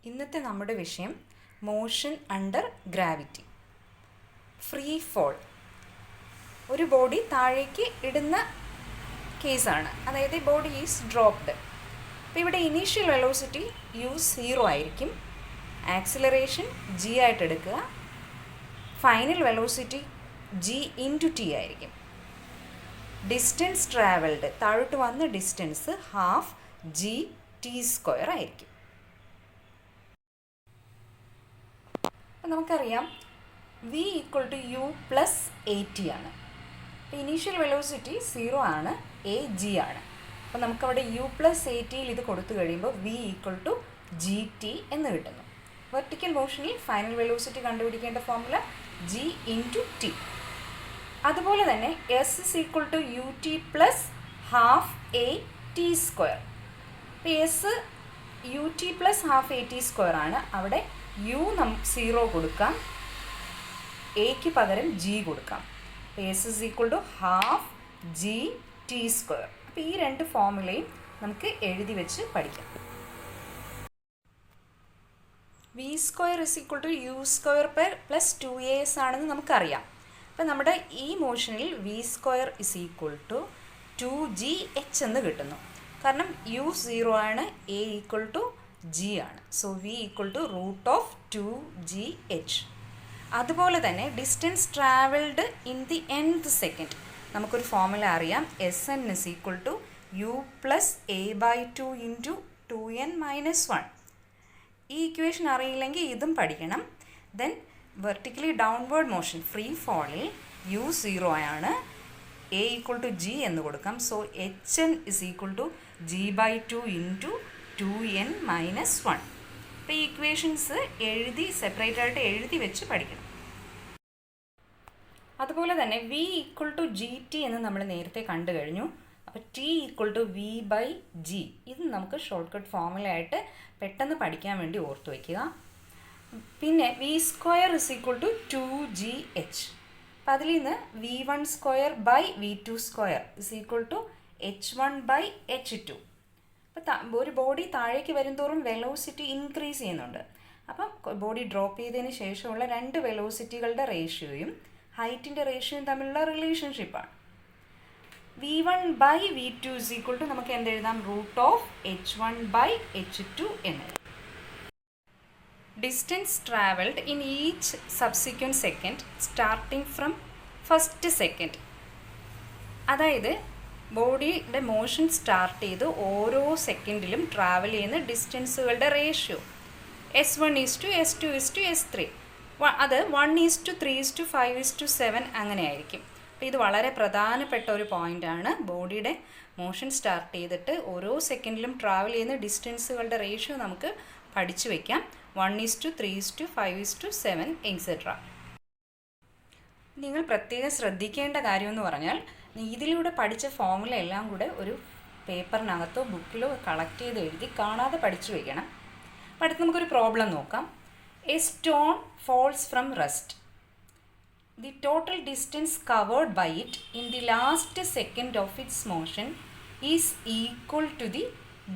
ഇന്നത്തെ നമ്മുടെ വിഷയം motion under gravity. Free fall, ഒരു ബോഡി താഴേക്ക് ഇടുന്ന കേസാണ്. അതായത് ബോഡി ഈസ് ഡ്രോപ്ഡ്. അപ്പോൾ ഇവിടെ ഇനീഷ്യൽ വെലോസിറ്റി u0 ആയിരിക്കും, ആക്സിലറേഷൻ g ആയിട്ട് എടുക്കുക, ഫൈനൽ വെലോസിറ്റി g/t ആയിരിക്കും. ഡിസ്റ്റൻസ് ട്രാവൽഡ്, താഴോട്ട് വന്ന ഡിസ്റ്റൻസ് ഹാഫ് g(t²) ആയിരിക്കും. അപ്പം നമുക്കറിയാം v = u + at ആണ്. അപ്പോൾ ഇനീഷ്യൽ വെലോസിറ്റി 0 ആണ്, a g ആണ്. അപ്പോൾ നമുക്കവിടെ u + atയിൽ ഇത് കൊടുത്തു കഴിയുമ്പോൾ v = gt എന്ന് കിട്ടുന്നു. വെർട്ടിക്കൽ മോഷനിൽ ഫൈനൽ വെലോസിറ്റി കണ്ടുപിടിക്കേണ്ട ഫോർമുല g(t). അതുപോലെ തന്നെ s = ut + ½ at². അപ്പോൾ s ut + ½ at² ആണ്. അവിടെ u 0 കൊടുക്കാം, എക്ക് പകരം g കൊടുക്കാം. അപ്പോൾ s = ½ gt². അപ്പോൾ ഈ രണ്ട് ഫോർമുലയും നമുക്ക് എഴുതി വെച്ച് പഠിക്കാം. v² = u² + 2as ആണെന്ന് നമുക്കറിയാം. അപ്പം നമ്മുടെ ഈ മോഷനിൽ v² = 2gh എന്ന് കിട്ടുന്നു. കാരണം u0 ആണ്, a = g ആണ്. So v = √2gh. അതുപോലെ തന്നെ distance travelled in the nth second, നമുക്കൊരു ഫോർമുല അറിയാം. Sn = u + a/2 × 2n - 1. ഈ ഇക്വേഷൻ അറിയില്ലെങ്കിൽ ഇതും പഠിക്കണം. Then vertically downward motion free ഫോളിൽ u0 ആണ്, a = g എന്ന് കൊടുക്കാം. So hn = g/2 × 2n - 1. അപ്പോൾ ഈ ഇക്വേഷൻസ് സെപ്പറേറ്റ് ആയിട്ട് എഴുതി വെച്ച് പഠിക്കണം. അതുപോലെ തന്നെ v = gt എന്ന് നമ്മൾ നേരത്തെ കണ്ടു കഴിഞ്ഞു. അപ്പോൾ t = v/g. ഇത് നമുക്ക് ഷോർട്ട് കട്ട് ഫോർമുല ആയിട്ട് പെട്ടെന്ന് പഠിക്കാൻ വേണ്ടി ഓർത്തു വയ്ക്കുക. പിന്നെ v² = 2gh. അപ്പം അതിൽ നിന്ന് v1² / v2² = h1/h2. അപ്പം ഒരു ബോഡി താഴേക്ക് വരുംതോറും വെലോസിറ്റി ഇൻക്രീസ് ചെയ്യുന്നുണ്ട്. അപ്പം ബോഡി ഡ്രോപ്പ് ചെയ്തതിന് ശേഷമുള്ള രണ്ട് വെലോസിറ്റികളുടെ റേഷ്യോയും ഹൈറ്റിൻ്റെ റേഷ്യോയും തമ്മിലുള്ള റിലേഷൻഷിപ്പാണ്. v1/v2 = നമുക്ക് എന്തെഴുതാം? √h1/h2 എന്ന്. Distance travelled in each subsequent second starting from first second. അതായത് ബോഡിയുടെ മോഷൻ സ്റ്റാർട്ട് ചെയ്ത് ഓരോ സെക്കൻഡിലും ട്രാവൽ ചെയ്യുന്ന ഡിസ്റ്റൻസുകളുടെ റേഷ്യോ s1 = s2 = s3. അത് 1 = 3 = 5 = 7 അങ്ങനെ ആയിരിക്കും. അപ്പോൾ ഇത് വളരെ പ്രധാനപ്പെട്ട ഒരു പോയിൻ്റാണ്. ബോഡിയുടെ മോഷൻ സ്റ്റാർട്ട് ചെയ്തിട്ട് ഓരോ സെക്കൻഡിലും ട്രാവൽ ചെയ്യുന്ന ഡിസ്റ്റൻസുകളുടെ റേഷ്യോ നമുക്ക് പഠിച്ചു വയ്ക്കാം. 1 = 3 = 5 = 7 എക്സെട്ര. നിങ്ങൾ പ്രത്യേകം ശ്രദ്ധിക്കേണ്ട കാര്യമെന്ന് പറഞ്ഞാൽ, ഇതിലൂടെ പഠിച്ച ഫോർമുല എല്ലാം കൂടെ ഒരു പേപ്പറിനകത്തോ ബുക്കിലോ കളക്ട് ചെയ്ത് എഴുതി കാണാതെ പഠിച്ചു വയ്ക്കണം. അപ്പോൾ അടുത്ത് നമുക്കൊരു പ്രോബ്ലം നോക്കാം. A stone falls from rest. The total distance covered by it in the last second of its motion is equal to the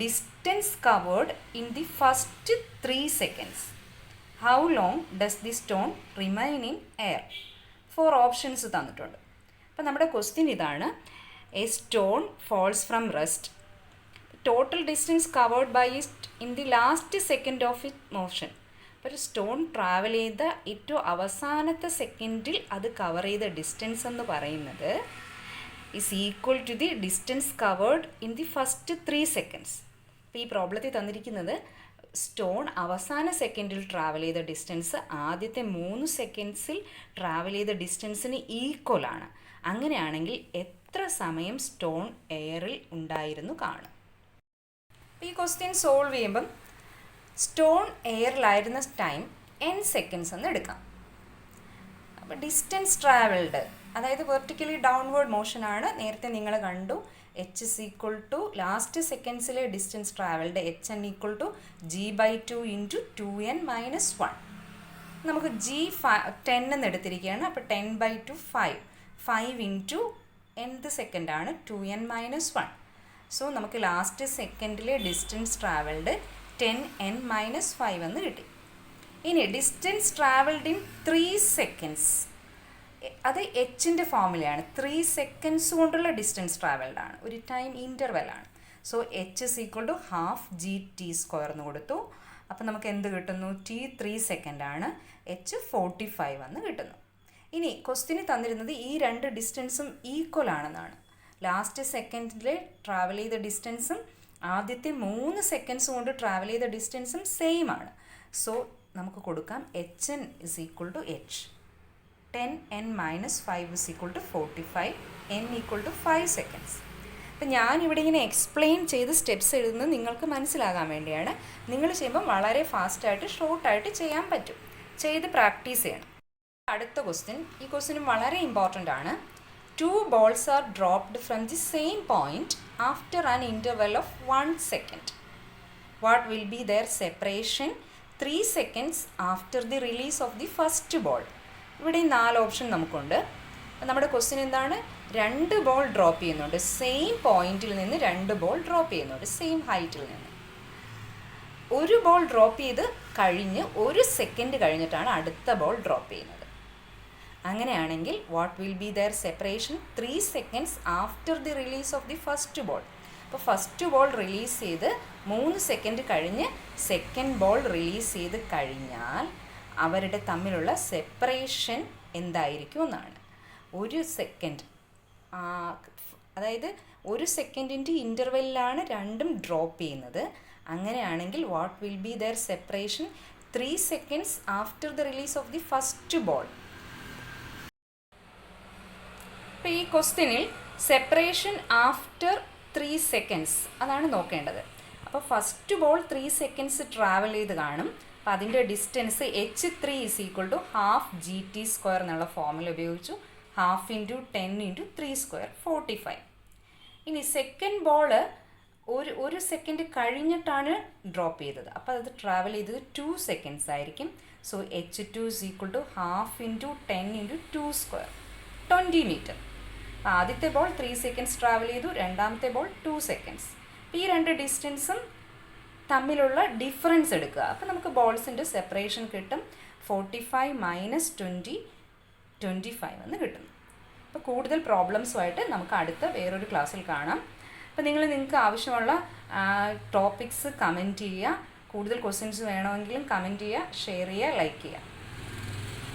distance covered in the first 3 seconds. How long does the stone remain in air? 4 options തന്നിട്ടുണ്ട്. അപ്പോൾ നമ്മുടെ question ഇതാണ്. A stone falls from rest. Total distance covered by it in the last second of it motion. ഒരു stone travel ചെയ്ത ഏറ്റവും അവസാനത്തെ സെക്കൻഡിൽ അത് കവർ ചെയ്ത ഡിസ്റ്റൻസ് എന്ന് പറയുന്നത് is equal to the distance covered in the first 3 seconds. അപ്പോൾ ഈ പ്രോബ്ലത്തിൽ തന്നിരിക്കുന്നത് സ്റ്റോൺ അവസാന സെക്കൻഡിൽ ട്രാവൽ ചെയ്ത ഡിസ്റ്റൻസ് ആദ്യത്തെ 3 സെക്കൻഡ്സിൽ ട്രാവൽ ചെയ്ത ഡിസ്റ്റൻസിന് ഈക്വലാണ്. അങ്ങനെയാണെങ്കിൽ എത്ര സമയം സ്റ്റോൺ എയറിൽ ഉണ്ടായിരുന്നു കാണും. ഈ ക്വസ്റ്റ്യൻ സോൾവ് ചെയ്യുമ്പം സ്റ്റോൺ എയറിലായിരുന്ന ടൈം n സെക്കൻഡ്സ് എന്ന് എടുക്കാം. അപ്പോൾ ഡിസ്റ്റൻസ് ട്രാവൽഡ്, അതായത് വെർട്ടിക്കലി ഡൗൺവേർഡ് മോഷനാണ്. നേരത്തെ നിങ്ങൾ കണ്ടു h = ലാസ്റ്റ് സെക്കൻഡ്സിലെ distance travelled hn = g/2 × 2n - 1. നമുക്ക് g10 എന്ന് എടുത്തിരിക്കുകയാണ്. അപ്പോൾ 10/2 5 × nth സെക്കൻഡാണ് 2n - 1. സോ നമുക്ക് ലാസ്റ്റ് സെക്കൻഡിലെ ഡിസ്റ്റൻസ് ട്രാവൽഡ് 10n-5 എന്ന് കിട്ടി. ഇനി ഡിസ്റ്റൻസ് ട്രാവൽഡ് ഇൻ 3 സെക്കൻഡ്സ്, അത് എച്ചിൻ്റെ ഫോർമുലയാണ്. 3 സെക്കൻഡ്സ് കൊണ്ടുള്ള ഡിസ്റ്റൻസ് ട്രാവൽഡ് ആണ്, ഒരു ടൈം ഇൻ്റർവെലാണ്. So h is equal to half GT² എന്ന് കൊടുത്തു. അപ്പം നമുക്ക് എന്ത് കിട്ടുന്നു? T 3 സെക്കൻഡാണ്, എച്ച് 45 എന്ന് കിട്ടുന്നു. ഇനി ക്വസ്റ്റ്യന് തന്നിരുന്നത് ഈ രണ്ട് ഡിസ്റ്റൻസും ഈക്വൽ ആണെന്നാണ്. ലാസ്റ്റ് സെക്കൻഡിൽ ട്രാവൽ ചെയ്ത ഡിസ്റ്റൻസും ആദ്യത്തെ 3 സെക്കൻഡ്സ് കൊണ്ട് ട്രാവൽ ചെയ്ത ഡിസ്റ്റൻസും സെയിം ആണ്. സോ നമുക്ക് കൊടുക്കാം HN is equal to H. 10n-5 is equal to 45, n equal to 5 seconds. അപ്പം ഞാനിവിടെ ഇങ്ങനെ എക്സ്പ്ലെയിൻ ചെയ്ത് സ്റ്റെപ്സ് എഴുതുന്നത് നിങ്ങൾക്ക് മനസ്സിലാകാൻ വേണ്ടിയാണ്. നിങ്ങൾ ചെയ്യുമ്പോൾ വളരെ ഫാസ്റ്റായിട്ട് ഷോർട്ടായിട്ട് ചെയ്യാൻ പറ്റും. ചെയ്ത് പ്രാക്ടീസ് ചെയ്യണം. അടുത്ത ക്വസ്റ്റ്യൻ, ഈ ക്വസ്റ്റ്യനും വളരെ ഇമ്പോർട്ടൻ്റ് ആണ്. 2 balls are dropped from the same point after an interval of 1 second. What will be their separation 3 seconds after the release of the first ball? ഇവിടെ 4 ഓപ്ഷൻ നമുക്കുണ്ട്. നമ്മുടെ ക്വസ്റ്റ്യൻ എന്താണ്? 2 ബോൾ ഡ്രോപ്പ് ചെയ്യുന്നുണ്ട്, same പോയിന്റിൽ നിന്ന് 2 ball drop ചെയ്യുന്നുണ്ട്, same ഹൈറ്റിൽ നിന്ന്. ഒരു ബോൾ ഡ്രോപ്പ് ചെയ്ത് കഴിഞ്ഞ് 1 സെക്കൻഡ് കഴിഞ്ഞിട്ടാണ് അടുത്ത ബോൾ ഡ്രോപ്പ് ചെയ്യുന്നത്. അങ്ങനെയാണെങ്കിൽ what will be there separation 3 seconds after the release of the first ball. അപ്പോൾ ഫസ്റ്റ് ബോൾ റിലീസ് ചെയ്ത് 3 സെക്കൻഡ് കഴിഞ്ഞ് സെക്കൻഡ് ബോൾ റിലീസ് ചെയ്ത് കഴിഞ്ഞാൽ അവരുടെ തമ്മിലുള്ള സെപ്പറേഷൻ എന്തായിരിക്കും എന്നാണ്. 1 സെക്കൻഡ്, അതായത് 1 സെക്കൻഡിൻ്റെ ഇൻ്റർവെല്ലിലാണ് രണ്ടും ഡ്രോപ്പ് ചെയ്യുന്നത്. അങ്ങനെയാണെങ്കിൽ what will be there separation 3 seconds after the release of the first ball. അപ്പോൾ ഈ ക്വസ്റ്റ്യനിൽ സെപ്പറേഷൻ ആഫ്റ്റർ 3 സെക്കൻഡ്സ് അതാണ് നോക്കേണ്ടത്. അപ്പോൾ ഫസ്റ്റ് ബോൾ 3 സെക്കൻഡ്സ് ട്രാവൽ ചെയ്ത് കാണും. അപ്പോൾ അതിൻ്റെ distance H3 is equal to half GT² എന്നുള്ള ഫോർമുല ഉപയോഗിച്ചു. Half into 10 into 3² 45. ഇനി സെക്കൻഡ് ബോള് ഒരു സെക്കൻഡ് കഴിഞ്ഞിട്ടാണ് ഡ്രോപ്പ് ചെയ്തത്. അപ്പോൾ അത് ട്രാവൽ ചെയ്തത് 2 സെക്കൻഡ്സ് ആയിരിക്കും. So H2 is equal to half into 10 into 2² 20 metre. ആദ്യത്തെ ബോൾ 3 സെക്കൻഡ്സ് ട്രാവൽ ചെയ്തു, രണ്ടാമത്തെ ബോൾ 2 സെക്കൻഡ്സ്. ഈ രണ്ട് ഡിസ്റ്റൻസും തമ്മിലുള്ള ഡിഫറൻസ് എടുക്കുക. അപ്പോൾ നമുക്ക് ബോൾസിൻ്റെ സെപ്പറേഷൻ കിട്ടും. 45 മൈനസ് 20 25 എന്ന് കിട്ടുന്നു. അപ്പോൾ കൂടുതൽ പ്രോബ്ലംസുമായിട്ട് നമുക്ക് അടുത്ത വേറൊരു ക്ലാസ്സിൽ കാണാം. അപ്പോൾ നിങ്ങൾക്ക് ആവശ്യമുള്ള ടോപ്പിക്സ് കമൻറ്റ് ചെയ്യുക. കൂടുതൽ ക്വസ്റ്റ്യൻസ് വേണമെങ്കിലും കമൻറ്റ് ചെയ്യുക, ഷെയർ ചെയ്യുക, ലൈക്ക് ചെയ്യുക.